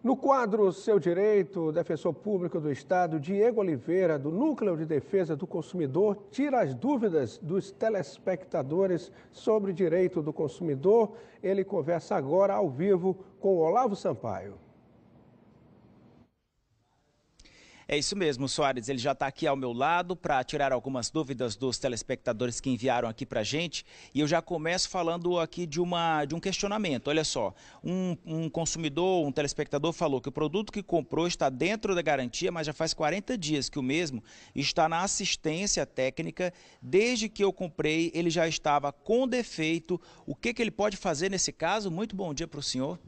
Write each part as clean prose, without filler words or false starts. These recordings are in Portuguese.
No quadro Seu Direito, o defensor público do Estado, Diego Oliveira, do Núcleo de Defesa do Consumidor, tira as dúvidas dos telespectadores sobre direito do consumidor. Ele conversa agora ao vivo com Olavo Sampaio. É isso mesmo, Soares, ele já está aqui ao meu lado para tirar algumas dúvidas dos telespectadores que enviaram aqui para a gente. E eu já começo falando aqui de um questionamento. Olha só, um consumidor, um telespectador falou que o produto que comprou está dentro da garantia, mas já faz 40 dias que o mesmo está na assistência técnica. Desde que eu comprei, ele já estava com defeito. O que ele pode fazer nesse caso? Muito bom dia para o senhor.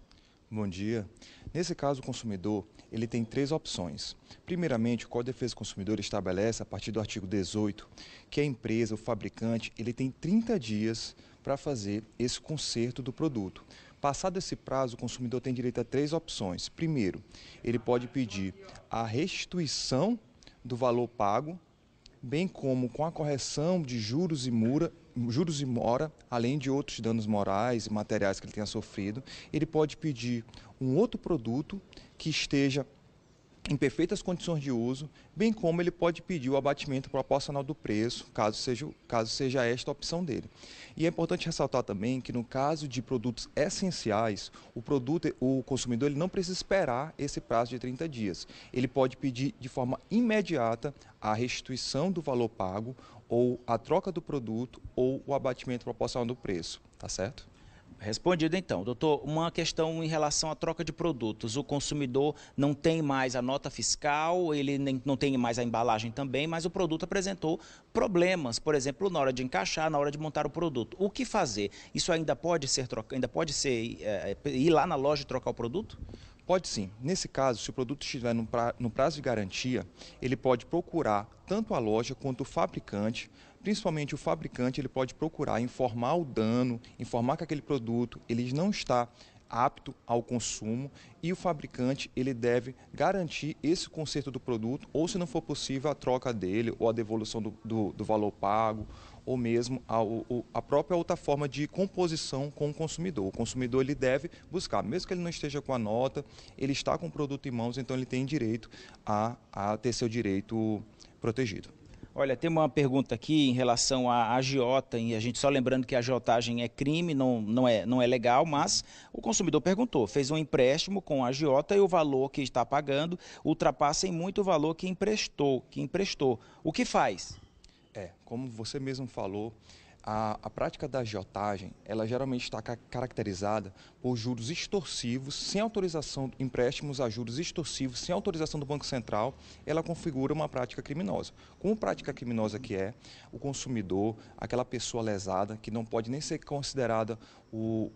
Bom dia. Nesse caso, o consumidor ele tem três opções. Primeiramente, o Código de Defesa do Consumidor estabelece, a partir do artigo 18, que a empresa, o fabricante, ele tem 30 dias para fazer esse conserto do produto. Passado esse prazo, o consumidor tem direito a três opções. Primeiro, ele pode pedir a restituição do valor pago, bem como com a correção de juros e mora, além de outros danos morais e materiais que ele tenha sofrido. Ele pode pedir um outro produto que esteja em perfeitas condições de uso, bem como ele pode pedir o abatimento proporcional do preço, caso seja esta a opção dele. E é importante ressaltar também que no caso de produtos essenciais, o consumidor ele não precisa esperar esse prazo de 30 dias. Ele pode pedir de forma imediata a restituição do valor pago, ou a troca do produto, ou o abatimento proporcional do preço, tá certo? Respondido então. Doutor, uma questão em relação à troca de produtos. O consumidor não tem mais a nota fiscal, ele não tem mais a embalagem também, mas o produto apresentou problemas, por exemplo, na hora de encaixar, na hora de montar o produto. O que fazer? Isso ainda pode ser ir lá na loja e trocar o produto? Pode sim. Nesse caso, se o produto estiver no prazo de garantia, ele pode procurar tanto a loja quanto o fabricante. Principalmente o fabricante, ele pode procurar informar o dano, informar que aquele produto ele não está apto ao consumo, e o fabricante ele deve garantir esse conserto do produto, ou se não for possível a troca dele, ou a devolução do valor pago, ou mesmo a própria outra forma de composição com o consumidor. O consumidor ele deve buscar, mesmo que ele não esteja com a nota, ele está com o produto em mãos, então ele tem direito a ter seu direito protegido. Olha, tem uma pergunta aqui em relação à agiota, e a gente só lembrando que a agiotagem é crime, não é legal, mas o consumidor perguntou, fez um empréstimo com a agiota e o valor que está pagando ultrapassa em muito o valor que emprestou. O que faz? Como você mesmo falou, a prática da agiotagem, ela geralmente está caracterizada por juros extorsivos, sem autorização, empréstimos a juros extorsivos, sem autorização do Banco Central, ela configura uma prática criminosa. Como prática criminosa que é, o consumidor, aquela pessoa lesada, que não pode nem ser considerada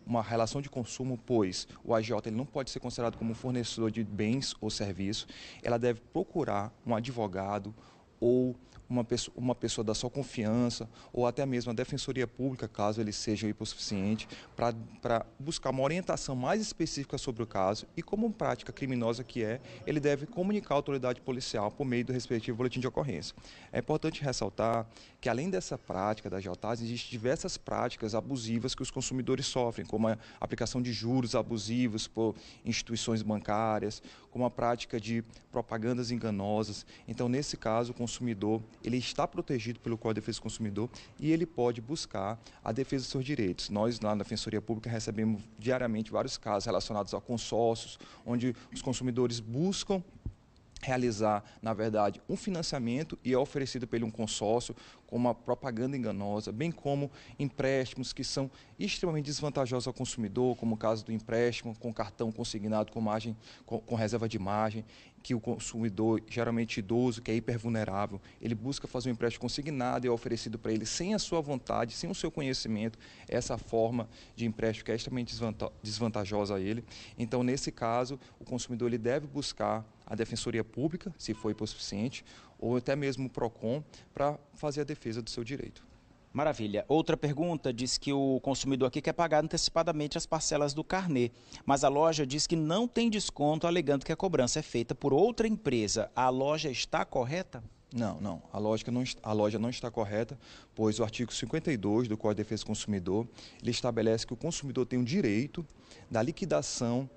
uma relação de consumo, pois o agiota ele não pode ser considerado como fornecedor de bens ou serviços, ela deve procurar um advogado, ou uma pessoa da sua confiança, ou até mesmo a Defensoria Pública, caso ele seja hipossuficiente, para buscar uma orientação mais específica sobre o caso, e como prática criminosa que é, ele deve comunicar à autoridade policial por meio do respectivo boletim de ocorrência. É importante ressaltar que, além dessa prática da agiotagem, existem diversas práticas abusivas que os consumidores sofrem, como a aplicação de juros abusivos por instituições bancárias, como a prática de propagandas enganosas. Então, nesse caso, o consumidor ele está protegido pelo Código de Defesa do Consumidor e ele pode buscar a defesa dos seus direitos. Nós, lá na Defensoria Pública, recebemos diariamente vários casos relacionados a consórcios, onde os consumidores buscam realizar, na verdade, um financiamento e é oferecido por ele um consórcio com uma propaganda enganosa, bem como empréstimos que são extremamente desvantajosos ao consumidor, como o caso do empréstimo com cartão consignado com reserva de margem, que o consumidor, geralmente idoso, que é hipervulnerável, ele busca fazer um empréstimo consignado e é oferecido para ele sem a sua vontade, sem o seu conhecimento, essa forma de empréstimo que é extremamente desvantajosa a ele. Então, nesse caso, o consumidor ele deve buscar a Defensoria Pública, se for hipossuficiente, ou até mesmo o PROCON, para fazer a defesa do seu direito. Maravilha. Outra pergunta diz que o consumidor aqui quer pagar antecipadamente as parcelas do carnê, mas a loja diz que não tem desconto, alegando que a cobrança é feita por outra empresa. A loja está correta? Não. A loja não está correta, pois o artigo 52 do Código de Defesa do Consumidor, ele estabelece que o consumidor tem o direito da liquidação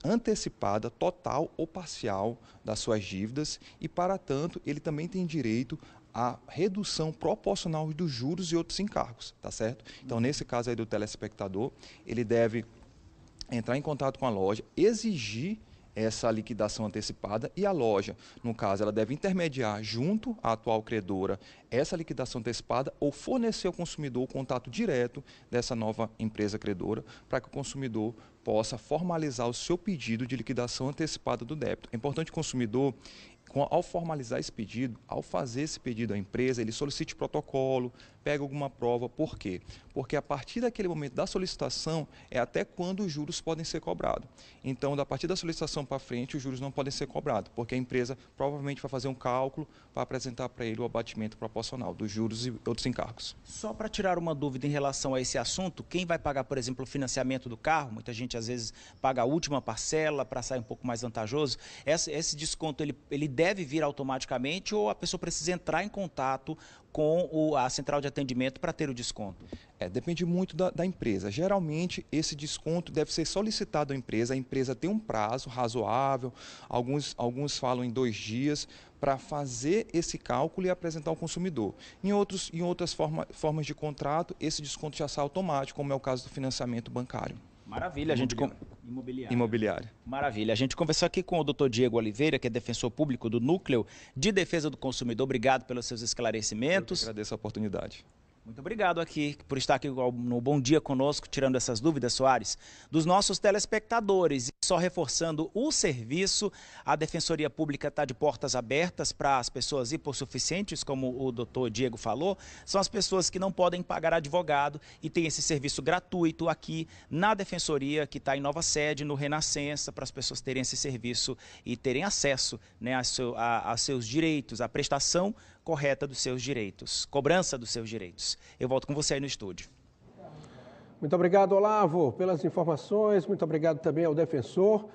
antecipada, total ou parcial das suas dívidas e, para tanto, ele também tem direito à redução proporcional dos juros e outros encargos, tá certo? Então, nesse caso aí do telespectador, ele deve entrar em contato com a loja, exigir essa liquidação antecipada e a loja, no caso, ela deve intermediar junto à atual credora essa liquidação antecipada ou fornecer ao consumidor o contato direto dessa nova empresa credora para que o consumidor possa formalizar o seu pedido de liquidação antecipada do débito. É importante o consumidor, ao formalizar esse pedido, ao fazer esse pedido à empresa, ele solicite protocolo, pega alguma prova. Por quê? Porque a partir daquele momento da solicitação é até quando os juros podem ser cobrados. Então, da partir da solicitação para frente, os juros não podem ser cobrados, porque a empresa provavelmente vai fazer um cálculo para apresentar para ele o abatimento proporcional dos juros e outros encargos. Só para tirar uma dúvida em relação a esse assunto, quem vai pagar, por exemplo, o financiamento do carro, muita gente às vezes paga a última parcela para sair um pouco mais vantajoso, esse desconto ele deve vir automaticamente ou a pessoa precisa entrar em contato com a central de atendimento para ter o desconto? Depende muito da empresa. Geralmente, esse desconto deve ser solicitado à empresa. A empresa tem um prazo razoável, alguns falam em 2 dias, para fazer esse cálculo e apresentar ao consumidor. Em outras formas de contrato, esse desconto já sai automático, como é o caso do financiamento bancário. Maravilha, Imobiliário. Maravilha. A gente conversou aqui com o Dr. Diego Oliveira, que é defensor público do Núcleo de Defesa do Consumidor. Obrigado pelos seus esclarecimentos. Eu agradeço a oportunidade. Muito obrigado aqui por estar aqui no Bom Dia conosco, tirando essas dúvidas, Soares, dos nossos telespectadores. E só reforçando o serviço, a Defensoria Pública está de portas abertas para as pessoas hipossuficientes, como o doutor Diego falou. São as pessoas que não podem pagar advogado e tem esse serviço gratuito aqui na Defensoria, que está em nova sede, no Renascença, para as pessoas terem esse serviço e terem acesso, né, a seus direitos, à prestação correta dos seus direitos, cobrança dos seus direitos. Eu volto com você aí no estúdio. Muito obrigado, Olavo, pelas informações. Muito obrigado também ao defensor.